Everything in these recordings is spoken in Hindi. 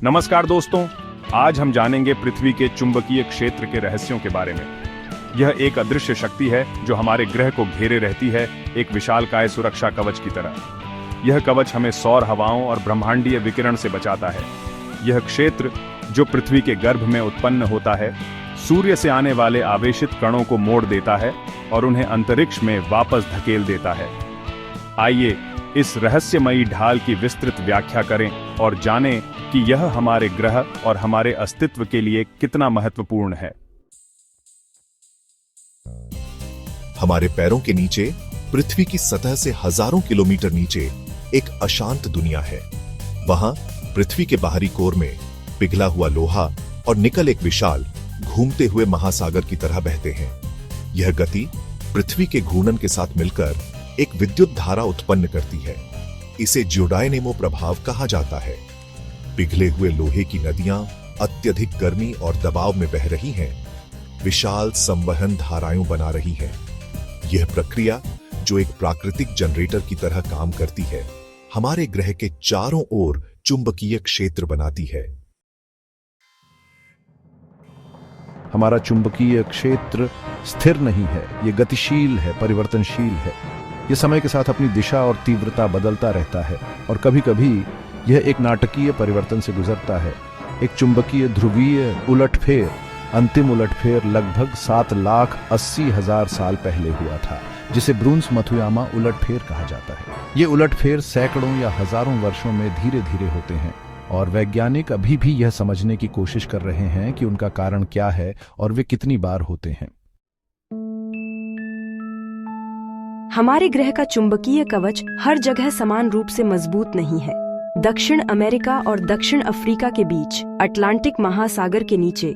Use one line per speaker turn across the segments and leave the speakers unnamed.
नमस्कार दोस्तों, आज हम जानेंगे पृथ्वी के चुंबकीय क्षेत्र के रहस्यों के बारे में। यह एक अदृश्य शक्ति है जो हमारे ग्रह को घेरे रहती है, एक विशालकाय सुरक्षा कवच की तरह। यह कवच हमें सौर हवाओं और ब्रह्मांडीय विकिरण से बचाता है। यह क्षेत्र जो पृथ्वी के गर्भ में उत्पन्न होता है, सूर्य से आने वाले आवेशित कणों को मोड़ देता है और उन्हें अंतरिक्ष में वापस धकेल देता है। आइए इस रहस्यमयी ढाल की विस्तृत व्याख्या करें और जानें कि यह हमारे ग्रह और हमारे अस्तित्व के लिए कितना महत्वपूर्ण है।
हमारे पैरों के नीचे, पृथ्वी की सतह से हजारों किलोमीटर नीचे एक अशांत दुनिया है। वहां पृथ्वी के बाहरी कोर में पिघला हुआ लोहा और निकल एक विशाल घूमते हुए महासागर की तरह बहते हैं। यह गति पृथ्वी के घूर्णन के साथ मिलकर एक विद्युत धारा उत्पन्न करती है। इसे जियोडायनेमो प्रभाव कहा जाता है। पिघले हुए लोहे की नदियां अत्यधिक गर्मी और दबाव में बह रही हैं, विशाल संवहन धाराएं बना रही हैं। यह प्रक्रिया, जो एक प्राकृतिक जनरेटर की तरह काम करती है, हमारे ग्रह के चारों ओर चुंबकीय क्षेत्र बनाती है।
हमारा चुंबकीय क्षेत्र स्थिर नहीं है, यह गतिशील है, परिवर्तनशील है। यह समय के साथ अपनी दिशा और तीव्रता बदलता रहता है और कभी-कभी यह एक नाटकीय परिवर्तन से गुजरता है। एक चुंबकीय ध्रुवीय उलटफेर, अंतिम उलटफेर लगभग 7,80,000 साल पहले हुआ था, जिसे ब्रून्स मथुयामा उलटफेर कहा जाता है। ये उलटफेर सैकड़ों या हजारों वर्षों में धीरे-धीरे होते हैं और वैज्ञानिक अभी भी यह समझने की कोशिश कर रहे हैं कि उनका कारण क्या है और वे कितनी बार होते हैं।
हमारे ग्रह का चुंबकीय कवच हर जगह समान रूप से मजबूत नहीं है। दक्षिण अमेरिका और दक्षिण अफ्रीका के बीच अटलांटिक महासागर के नीचे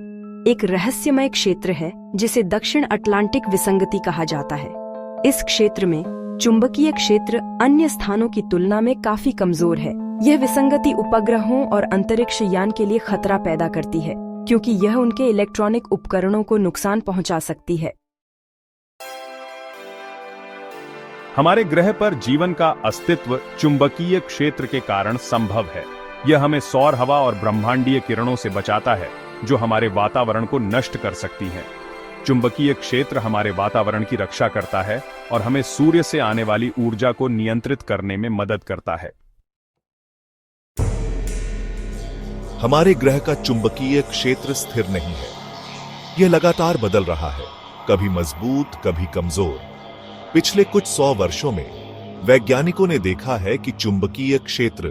एक रहस्यमय क्षेत्र है जिसे दक्षिण अटलांटिक विसंगति कहा जाता है। इस क्षेत्र में चुंबकीय क्षेत्र अन्य स्थानों की तुलना में काफी कमजोर है। यह विसंगति उपग्रहों और अंतरिक्ष यान के लिए खतरा पैदा करती है, क्योंकि यह उनके इलेक्ट्रॉनिक उपकरणों को नुकसान पहुंचा सकती है।
हमारे ग्रह पर जीवन का अस्तित्व चुंबकीय क्षेत्र के कारण संभव है। यह हमें सौर हवा और ब्रह्मांडीय किरणों से बचाता है, जो हमारे वातावरण को नष्ट कर सकती हैं। चुंबकीय क्षेत्र हमारे वातावरण की रक्षा करता है और हमें सूर्य से आने वाली ऊर्जा को नियंत्रित करने में मदद करता है।
हमारे ग्रह का चुंबकीय क्षेत्र स्थिर नहीं है। यह लगातार बदल रहा है, कभी मजबूत, कभी कमजोर। पिछले कुछ 100 वर्षों में वैज्ञानिकों ने देखा है कि चुंबकीय क्षेत्र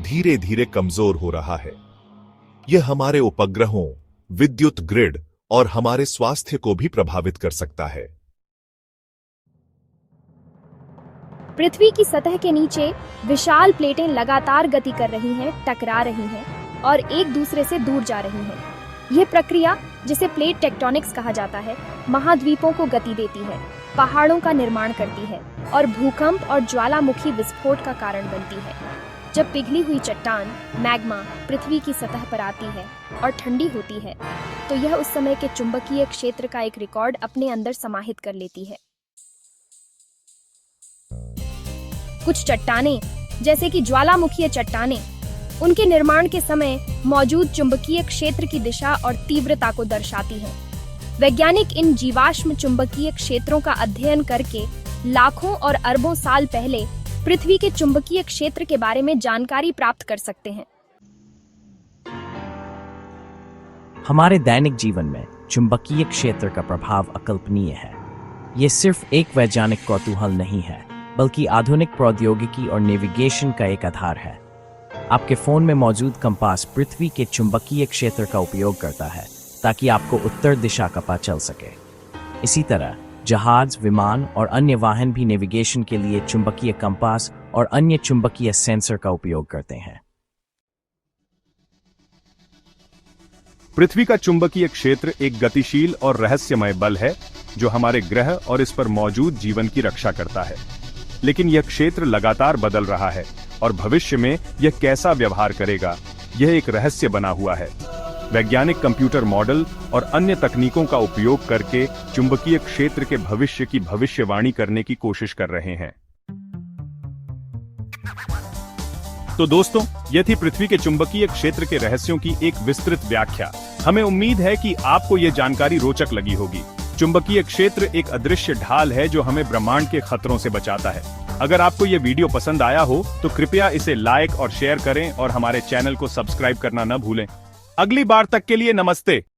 धीरे धीरे कमजोर हो रहा है। यह हमारे उपग्रहों, विद्युत ग्रिड और हमारे स्वास्थ्य को भी प्रभावित कर सकता है।
पृथ्वी की सतह के नीचे विशाल प्लेटें लगातार गति कर रही हैं, टकरा रही हैं और एक दूसरे से दूर जा रही हैं। यह प्रक्रिया, जिसे प्लेट टेक्टोनिक्स कहा जाता है, महाद्वीपों को गति देती है, पहाड़ों का निर्माण करती है और भूकंप और ज्वालामुखी विस्फोट का कारण बनती है। जब पिघली हुई चट्टान, मैग्मा, पृथ्वी की सतह पर आती है और ठंडी होती है, तो यह उस समय के चुंबकीय क्षेत्र का एक रिकॉर्ड अपने अंदर समाहित कर लेती है। कुछ चट्टानें, जैसे कि ज्वालामुखीय चट्टानें, उनके निर्माण के समय मौजूद चुंबकीय क्षेत्र की दिशा और तीव्रता को दर्शाती हैं। वैज्ञानिक इन जीवाश्म चुंबकीय क्षेत्रों का अध्ययन करके लाखों और अरबों साल पहले पृथ्वी के चुंबकीय क्षेत्र के बारे में जानकारी प्राप्त कर सकते हैं।
हमारे दैनिक जीवन में चुंबकीय क्षेत्र का प्रभाव अकल्पनीय है। ये सिर्फ एक वैज्ञानिक कौतूहल नहीं है, बल्कि आधुनिक प्रौद्योगिकी और नेविगेशन का एक आधार है। आपके फोन में मौजूद कंपास पृथ्वी के चुंबकीय क्षेत्र का उपयोग करता है ताकि आपको उत्तर दिशा का पता चल सके। इसी तरह जहाज, विमान और अन्य वाहन भी नेविगेशन के लिए चुंबकीय कंपास और अन्य चुंबकीय सेंसर का उपयोग करते हैं।
पृथ्वी का चुंबकीय क्षेत्र एक गतिशील और रहस्यमय बल है जो हमारे ग्रह और इस पर मौजूद जीवन की रक्षा करता है। लेकिन यह क्षेत्र लगातार बदल रहा है और भविष्य में यह कैसा व्यवहार करेगा, यह एक रहस्य बना हुआ है। वैज्ञानिक कंप्यूटर मॉडल और अन्य तकनीकों का उपयोग करके चुंबकीय क्षेत्र के भविष्य की भविष्यवाणी करने की कोशिश कर रहे हैं। तो दोस्तों, यह थी पृथ्वी के चुंबकीय क्षेत्र के रहस्यों की एक विस्तृत व्याख्या। हमें उम्मीद है कि आपको ये जानकारी रोचक लगी होगी। चुंबकीय क्षेत्र एक अदृश्य ढाल है जो हमें ब्रह्मांड के खतरों से बचाता है। अगर आपको ये वीडियो पसंद आया हो तो कृपया इसे लाइक और शेयर करें और हमारे चैनल को सब्सक्राइब करना न भूलें। अगली बार तक के लिए नमस्ते।